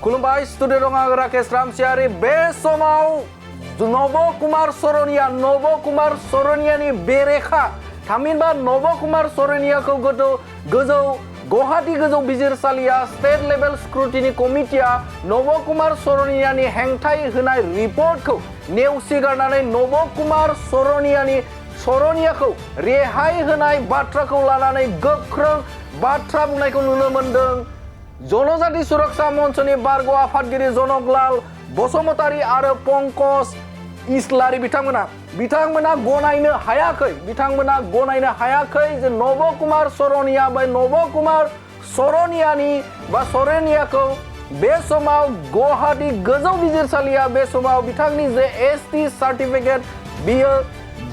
खुलुमबाय स्टुडिअ दं आं राकेश रामसियारि बे समाव नब कुमार सरनियानि बेरेखा थामहिनबा नब कुमार सरनियाखौ गोजौ गुवाहाटी गोजौ बिजिरसालिया स्टेट लेभेल स्क्रुटिनि कमिटिया नब कुमार सरनियानि हेंथायै होनाय रिपर्टखौ नेवसिगारनानै नब कुमार सरनियाखौ रेहाय होनाय बाथ्राखौ लानानै गोख्रों बाथ्रा बुंनायखौ नुनो मोन्दों। जनजाति सुरक्षा मंचनि बारग' आफादगिरि जनकलाल बसुमतारी आरो पंकज इस्लारि बिथांमोना गनायनो हायाखै जे नब कुमार सरनिया बा नब कुमार सरनियाखौ बे समाव गुवाहाटी गोजौ बिजिरसालिया बे समाव बिथांनि जे एसटी सार्टिफिकेट बियो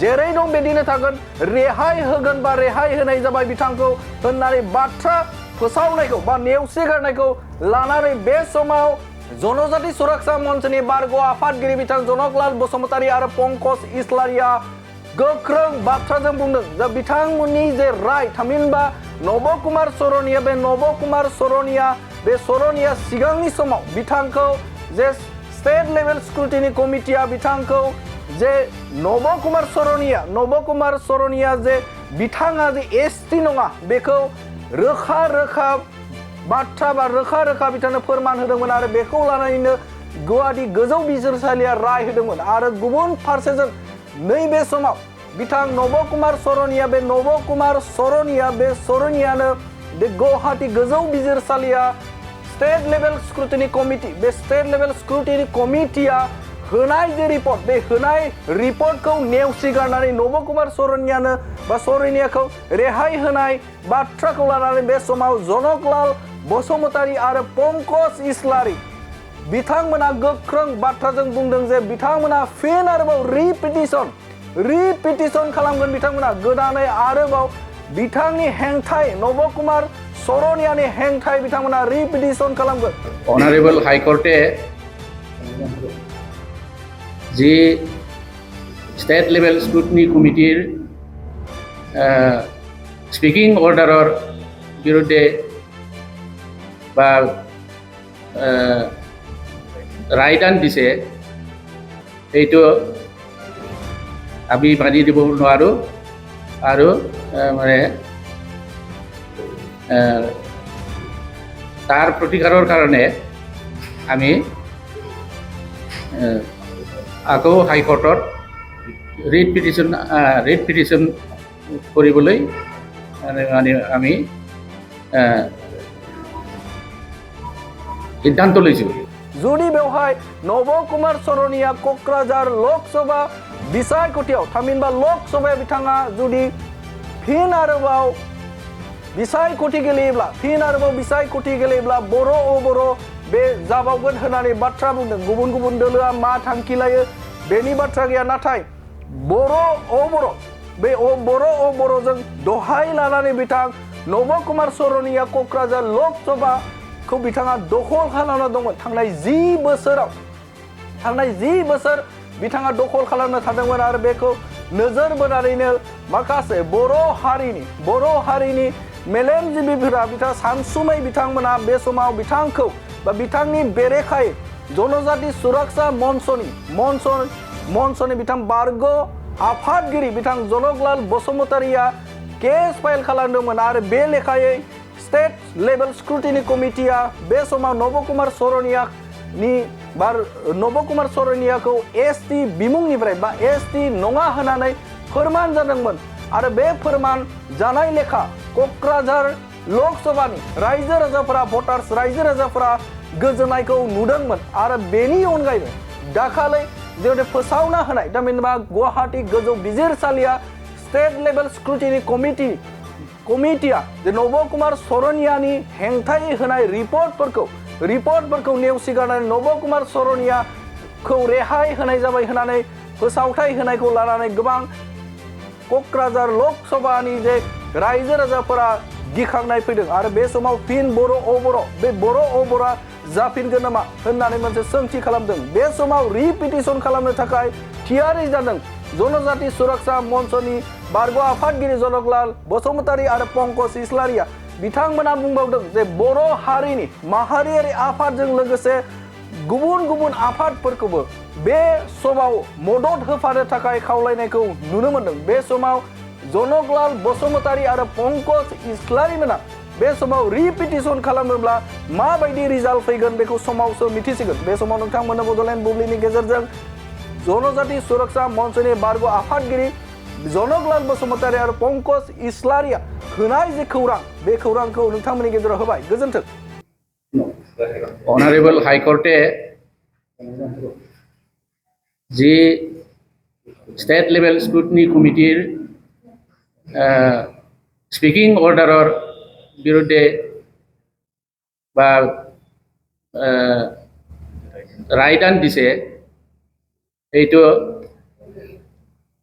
जेरै दं बिदिनो थागोन रेहाय होगोन बा रेहाय होनाय जाबाय बिथांखौ होननानै बाथ्रा फोसावनायखौ बा नेवसिगारनायखौ लानानै बे समाव जनजाति सुरक्षा मंचनि बारग' आफादगिरि बिथां जनकलाल बसुमतारी आरो पंकज इस्लारिया गोख्रों बाथ्राजों बुंदों जे बिथांमोननि जे राय थामहिनबा नब कुमार सरनिया बे नब कुमार सरनिया सिगांनि समाव बिथांखौ जे स्टेट लेभेल स्क्रुटिनि कमिटिया बिथांखौ जे नब कुमार सरनिया जे बिथाङा जे एसटी नङा बेखौ रोखा बाथ्रा बा रोखा बिथांनो फोरमान होदोंमोन आरो बेखौ लानानैनो गुवाहाटी गोजौ बिजिरसालिया राय होदोंमोन आरो गुबुन फारसेजों नैबे समाव बिथां नब कुमार सरनिया बे नब कुमार सरनियानो बे गुवाहाटी गोजौ बिजिरसालिया स्टेट लेभेल स्क्रुटिनि कमिटि बे स्टेट लेभेल स्क्रुटिनि कमिटिया होनाय जे रिपर्ट बे होनाय रिपर्टखौ नेवसिगारनानै नब कुमार सरनियाखौ रेहाय होनाय बाथ्राखौ लानानै बे समाव जनकलाल बसुमतारी आरो पंकज इस्लारि बिथांमोना गोख्रों बाथ्राजों बुंदों जे बिथांमोना फिन आरोबाव रिपिटिसन खालामगोन बिथांमोना गोदानै आरोबाव बिथांनि हेंथायै नब कुमार सरनियानि हेंथायै बिथांमोना रिपिटिसन खालामगोन। अनारेबल हाइकर्टे जे स्टेट लेभेल स्क्रुटिनि कमिटिर स्पिकिं अर्डारर बिरुद्धे বা ৰায়দান দিছে এইটো আমি মানি দিব নোৱাৰোঁ আৰু মানে তাৰ প্ৰতিকাৰৰ কাৰণে আমি আকৌ হাইকোৰ্টত ৰিট পিটিশ্যন কৰিবলৈ আমি সিদ্ধান্ত লৈছোঁ। जुदि बेवहाय नब कुमार सरनिया क'क्राझार लकसभा बिसायख'थियाव थामहिनबा लकसभायाव बिथाङा जुदि फिन आरोबाव बिसायख'थि गेलेयोब्ला बर' बे जाबावगोन होननानै बाथ्रा बुंदों। गुबुन दोलोआ मा थांखि लायो बेनि बाथ्रा गैया, नाथाय बर'जों दहाय लानानै बिथां नब कुमार सरनिया क'क्राझार लकसभाखौ बिथाङा दखल खालामना दंमोन। थांनाय 10 बोसोर बिथाङा दखल खालामनो थादोंमोन आरो बेखौ नोजोर बोनानैनो माखासे बर' हारिनि मेलेमजिबिफोरा बिथां सानसुमै बिथांमोना बे समाव बिथांखौ बा बिथांनि बेरेखायै जनजाति सुरक्षा मंचनि बिथां बारग' आफादगिरि बिथां जनकलाल बसुमतारीया केस फाइल खालामदोंमोन आरो बे लेखायै स्टेट लेभेल स्क्रुटिनि कमिटिया बे समाव नब कुमार सरनियाखौ एसटी बिमुंनिफ्राय बा एसटी नङा होननानै फोरमान जादोंमोन आरो बे फोरमान जानाय लेखा क'क्राझार लकसभानि रायजो राजाफोरा गोजोननायखौ नुदोंमोन आरो बेनि अनगायैबो दाखालै जे फोसावना होनाय थामहिनबा गुवाहाटी गोजौ बिजिरसालिया स्टेट लेभेल स्क्रुटिनि कमिटिया जे नब कुमार सरनियानि हेंथायै होनाय रिपर्टफोरखौ नेवसिगारनानै नब कुमार सरनियाखौ रेहाय होनाय जाबाय होननानै फोसावथाय होनायखौ लानानै गोबां क'क्राझार लकसभानि जे रायजो राजाफोरा गिखांनाय फैदों आरो बे समाव फिन बर'आ जाफिनगोन नामा होननानै मोनसे सोंथि खालामदों। बे समाव रिपिटिसन खालामनो थाखाय थियारि जादों जनजाति सुरक्षा मंचनि बारग' आफादगिरि जनकलाल बसुमतारी आरो पंकज इस्लारिया बिथांमोना बुंबावदों जे बर' हारिनि माहारियारि आफादजों लोगोसे गुबुन गुबुन आफादफोरखौबो बे समाव मदद होफानो थाखाय खावलायनायखौ नुनो मोनदों। बे समाव जनकलाल बसुमतारी आरो पंकज इस्लारि मोना बे समाव रिपिटिसन खालामोब्ला माबायदि रिजाल्ट फैगोन बेखौ समावसो मिथिसिगोन। बे समाव नोंथांमोननो बड'लेण्ड बुब्लिनि गेजेरजों जनजाति सुरक्षा मंचनि बारग' आफादगिरि जनकलाल बसुमतारी आरो पंकज इस्लारिया होनाय जे खौरां बे खौरांखौ नोंथांमोननि गेजेराव होबाय। गोजोन्थों। অনারেবল হাইকোর্টে যে স্টেট লেভেল স্ক্রুটিনি কমিটির স্পিকিং অর্ডারের বিরুদ্ধে বা রায়দান দিছে এইটো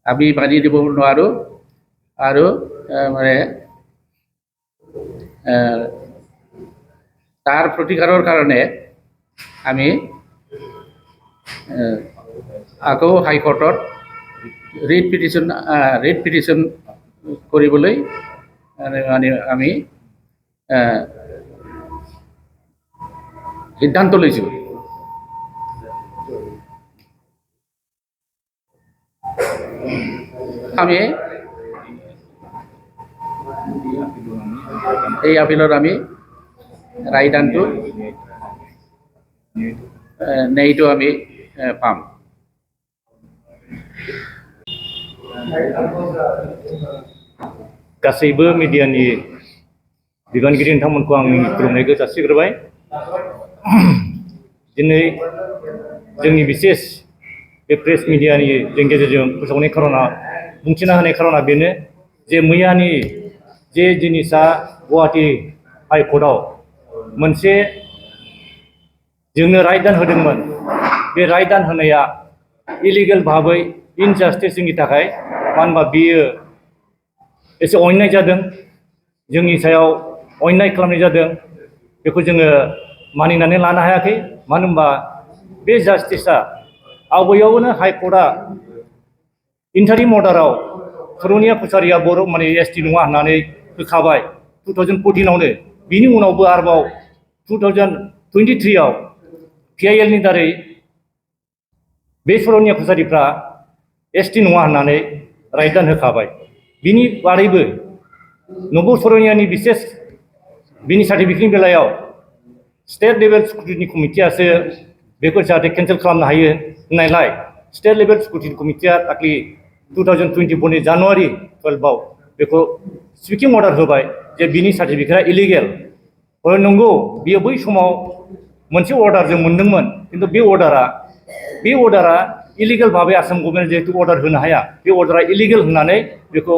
আমি মানি দিব নোৱাৰো আৰু মানে তাৰ প্ৰতিকাৰৰ কাৰণে আমি আকৌ হাইকোৰ্টত ৰিট পিটিশ্যন কৰিবলৈ আমি সিদ্ধান্ত লৈছোঁ। আমি এই আপিলত আমি ৰায়দানটো ন্যায়টো আমি পাম। गासैबो मिडियानि बिबानगिरि नोंथांमोनखौ आंनि खुलुमनायखौ जासिग्रोबाय। दिनै जोंनि बिसेस बे प्रेस मिडियानि गेजेरजों फोसावनाय खार'ना बुंथिना होनाय खार'ना बेनो जे मैयानि जे जिनिसा गुवाहाटी हाइकर्टआव मोनसे जोंनो रायदान होदोंमोन बे रायदान होनाया इलिगेल भाबै इनजास्टिस जोंनि थाखाय मानो होनबा बियो एसे अन्याय जादों जोंनि सायाव अन्याय खालामनाय जादों बेखौ जोङो मानिनानै लानो हायाखै। मानो होनबा बे जास्टिसआ आवगायावनो हाइकर्टआ इन्टारिम अर्डाराव सरनिया कसारिया बर' माने एसटि नङा होननानै होखाबाय 2014आवनो। बिनि उनावबो आरोबाव 2023आव PILनि दारै बे सरनिया कसारिफ्रा एसटि नङा होननानै रायदान होखाबाय। बिनि बादैबो नंगौ सरनियानि बिसेस बिनि सार्टिफिकेटनि बेलायाव स्टेट लेभेल स्क्रुटिनि कमिटियासो बेखौ जाहाथे केन्सेल खालामनो हायो होननायलाय स्टेट लेभेल स्क्रुटिनि कमिटिया दाख्लि 2024नि जानुवारि 12आव बेखौ स्पिकिं अर्डार होबाय जे बिनि सार्टिफिकेटआ इलिगेल। नंगौ बियो बै समाव मोनसे अर्डारजों मोनदोंमोन खिन्थु बे अर्डारा इलिगेल भाबै आसाम गभर्नमेन्ट जिहेतु अर्डार होनो हाया बे अर्डारा इलिगेल होननानै बेखौ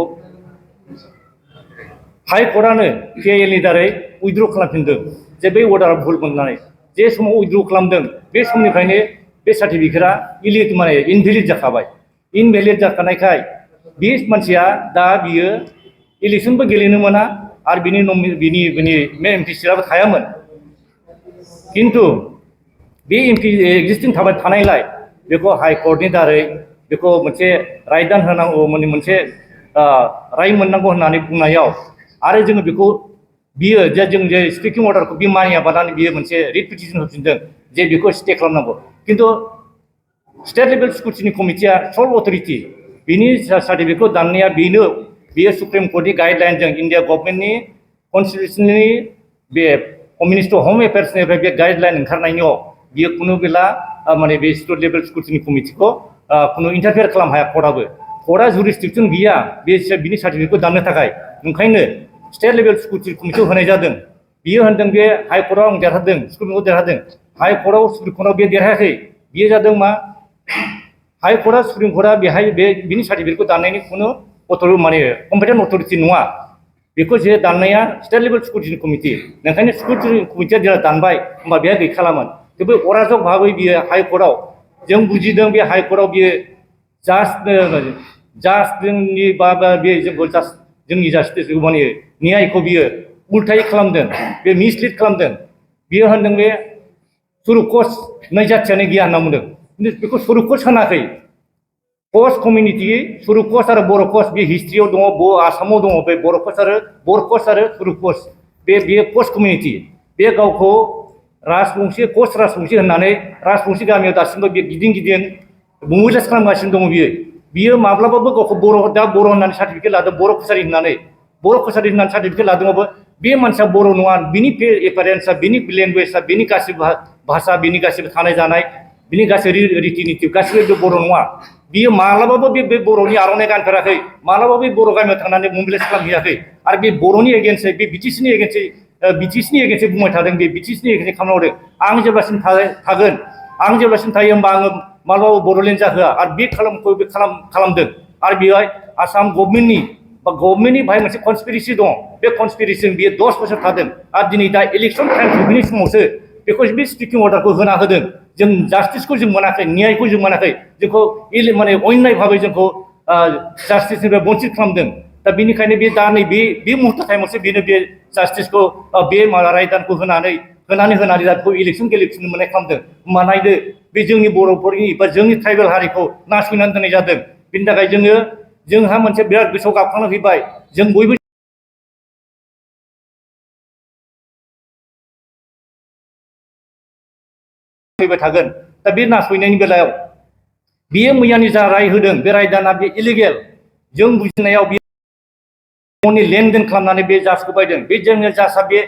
हाइकर्टआनो PILनि दारै उइथड्र खालामफिनदों जे बै अर्डारा भुल मोननानै जे समाव उइथड्र खालामदों बे समनिफ्रायनो बे सार्टिफिकेटआ माने इनभेलिड जाखाबाय। इनभेलिड जाखानायखाय बे मानसिया दा बियो इलेक्सनबो गेलेनो मोना आरो बिनि मेन एमपिसिआबो थायामोन। किन्तु बे एमपि एक्जिस्टिं थाबाय थानायलाय बेखौ हाइकर्टनि दारै बेखौ मोनसे रायदान होनांगौ मोनसे राय मोननांगौ होननानै बुंनायाव आरो जोङो बेखौ बियो जे जों जे स्पिकिं अर्डारखौ बे मानियाबादानो बियो मोनसे रिट पिटिसन होफिनदों जे बेखौ स्टे खालामनांगौ। किन्तु स्टेट लेभेल स्क्रुटिनि कमिटिया सल अथरिटि बिनि सार्टिफिकेटखौ दाननाया बियो सुप्रिम कर्टनि गाइडलाइनजों इन्डिया गभर्नमेन्टनि कनस्टिटिउसननि बे मिनिस्टार अफ हम एफेयार्सनिफ्राय बे गाइडलाइन ओंखारनायनियाव बियो खुनु बेला माने बे स्टेट लेभेल स्क्रुटिनि कमिटिखौ खुनु इन्टारफेयार खालामनो हाया कर्टआबो। कर्टआ जुरिसडिक्सन गैया बिनि सार्टिफिकेटखौ दाननो थाखाय। ओंखायनो स्टेट लेभेल स्क्रुटिनि कमिटियाव होनाय जादों। बियो होनदों बे हाइकर्टआव आं देरहादों सुप्रिम कर्टआव देरहादों। हाइकर्टआव सुप्रिम कर्टआव बे देरहायाखै। बियो जादों मा हाइकर्टआ सुप्रिम कर्टआ बेहाय बिनि सार्टिफिकेटखौ दाननायनि खुनु माने कम्पिटेन्ट अथरिटि नङा। बेखौ जे दाननाया स्टेट लेभेल स्क्रुटिनि कमिटि। ओंखायनो स्क्रुटिनि कमिटिया जेला दानबाय होमबा बेहा गैखालामोन। थेवबो अराजक भाबै बियो हाइकर्टआव जों बुजिदों बे हाइकर्टआव बियो जोंनि बा बे जोंखौ जोंनि जास्टिस माने न्यायखौ बियो उल्थायै खालामदों बे मिसलिड खालामदों। बियो होनदों बे सुरु कस नै जाथियानो गैया होनना बुंदों। खिन्थु बेखौ सुरु कस होनाखै। कस कमिउनिटि सुरु कस आरो बर' कस बे हिस्ट्रियाव दङ आसामाव दङ बे बर' कस आरो सुरु कस बे पस्ट कमिउनिटि बे गावखौ राजबंशी कच राजबंशी होननानै राजबंशी गामियाव दासिमबो बे गिदिं गिदिं मुंजास खालामगासिनो दङ बियो माब्लाबाबो गावखौ बर' होननानै सार्टिफिकेट लादों बर' कसारि होननानै सार्टिफिकेट लादोंबाबो बे मानसिया बर' नङा बिनि एपारेन्सआ बिनि लेंगुवेजआ बिनि गासिबो भाषा बिनि गासिबो थानाय जानाय बिनि गासैबो रिति निति गासिबो बर' नङा बियो माब्लाबाबो बे बर'नि आर'नाइ गानफेराखै माब्लाबाबो बे बर' गामियाव थांनानै मोबिलाइस खालामहैयाखै आरो बे बर'नि एगेन्स्टै बे बिटिसिनि एगेन्स्टै बुंबाय थादों बे बिटिसिनि एगेन्स्टै खामानि मावदों आं जेब्लासिम थागोन आं जेब्लासिम थायो होमबा आङो माब्लाबाबो बड'लेण्ड जाहोआ आरो बे खालामदों आरो बेवहाय आसाम गभर्नमेन्टनि बाहाय मोनसे कनस्पिरेसि दं बे कनस्पिरेसिजों बियो 10 बोसोर थादों आरो दिनै दा इलेक्सन टाइम सफैनाय समावसो बेखौ बे स्पिकिं अर्डारखौ होना होदों जों जास्टिसखौ जों मोनाखै न्यायखौ जों मोनाखै जोंखौ माने अन्याय भाबै जोंखौ जास्टिसनिफ्राय बन्सित खालामदों दा बेनिखायनो बे दा नै बे मुहुर्त टाइमावसो बेनो बे जास्टिसखौ बे रायदानखौ होनानै बेखौ इलेक्सन गेलेफिननो मोननाय खालामदों होमबा नायदो बे जोंनि बर'फोरनि बा जोंनि ट्राइबेल हारिखौ नासयनानै दोननाय जादों बेनि थाखाय जोंहा मोनसे बिराद गोसोआव गाबखांना फैबाय जों बयबो फैबाय थागोन दा बे नासयनायनि बेलायाव बियो मैयानि जा राय होदों बे रायदाना बे इलिगेल जों बुजिनायाव बियो लेनदेन खालामनानै बे जाजखौ बायदों बे जोंनि जाजआ बे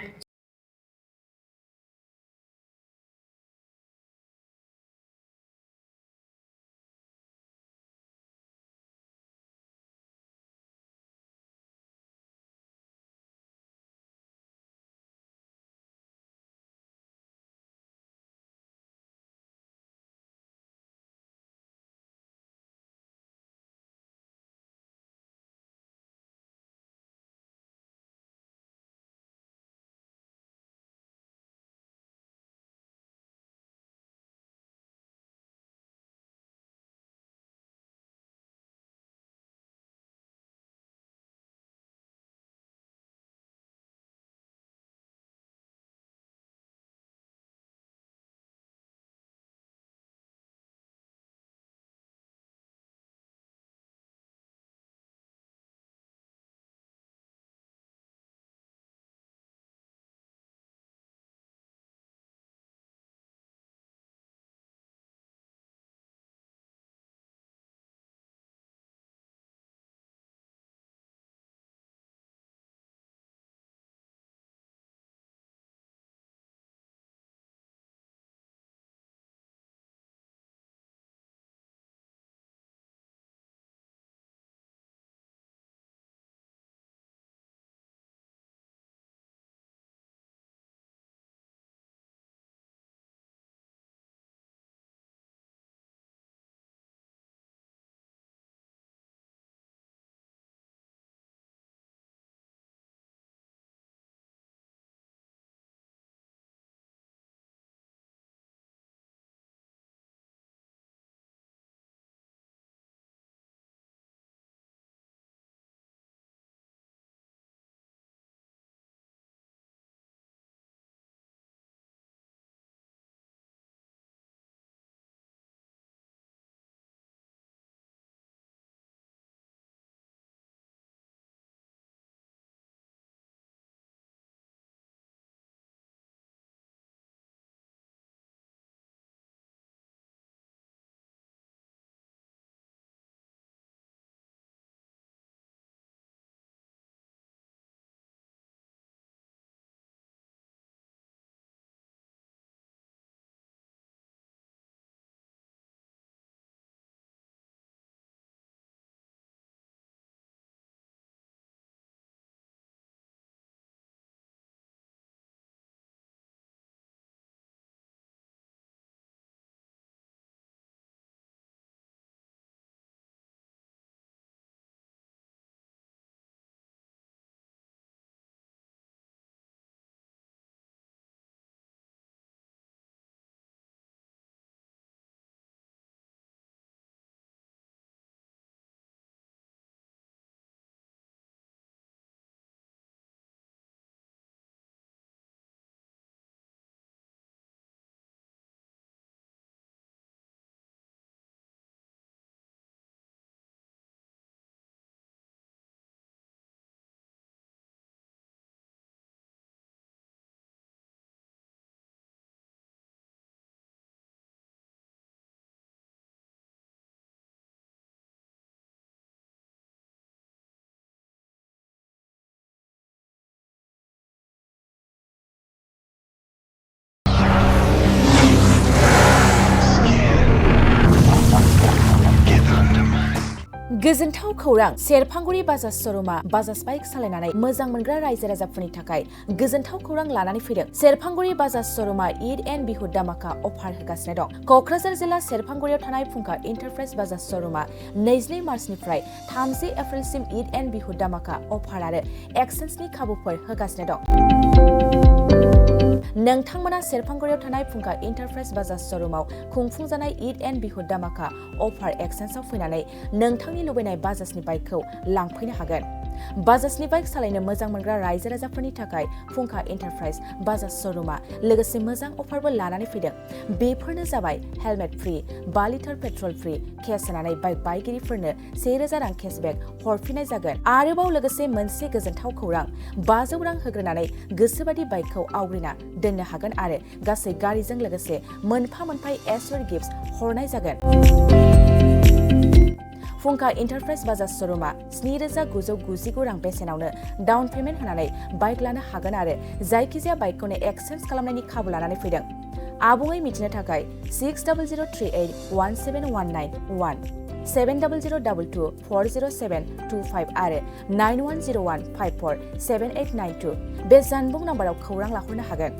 गोजोनथाव खौरां सेरफांगुरि बाजाज श'रुमा बाजाज बाइक सालायनानै मोजां मोनग्रा रायजो राजाफोरनि थाखाय गोजोनथाव खौरां लानानै फैदों। सेरफांगुरि बाजाज श'रुमा ईद एन्ड बिहु दामाका अफार होगासिनो दं। क'क्राझार जिल्ला सेरफांगुरियाव थानाय फुंखा इन्टारप्राइज बाजाज श'रुमा 22 मार्चनिफ्राय 30 एप्रिलसिम ईद एन्ड बिहु दामाका अफार आरो एक्सचेन्जनि खाबुफोर होगासिनो दं। नोंथांमोना सेरफांगुरियाव थानाय फुंखा इन्टारप्राइज बाजाज श'रुमाव खुंफुंजानाय ईद एन्ड बिहु दामाका अफार एक्सचेन्जआव फैनानै नोंथांनि लुबैनाय बाजाजनि बाइकखौ लांफैनो हागोन। बाजाजनि बाइक सालायनो मोजां मोनग्रा रायजो राजाफोरनि थाखाय फुंखा इन्टारप्राइज बाजाज श'रुमा लोगोसे मोजां अफारबो लानानै फैदों। बेफोरनो जाबाय helmet free, 5 litre petrol free, case होनानै बाइक बायगिरिफोरनो 1000 रां केसबेक हरफिननाय जागोन। आरोबाव लोगोसे मोनसे गोजोनथाव खौरां, 500 रां होग्रोनानै गोसोबादि बाइकखौ आवग्रिना दोननो हागोन आरो गासै गारिजों लोगोसे मोनफा एसर गिफ्ट हरनाय जागोन। फुंखा इन्टारप्राइज बाजाज श'रुमा 7999 रां बेसेनावनो डाउन पेमेन्ट होनानै बाइक लानो हागोन आरो जायखिजाया बाइकखौनो एक्सचेन्ज खालामनायनि खाबु लानानै फैदों। आबुङै मिथिनो थाखाय 6003817191 7002240725 आरो 9101547892 बे जानबुं नाम्बाराव खौरां लाहरनो हागोन।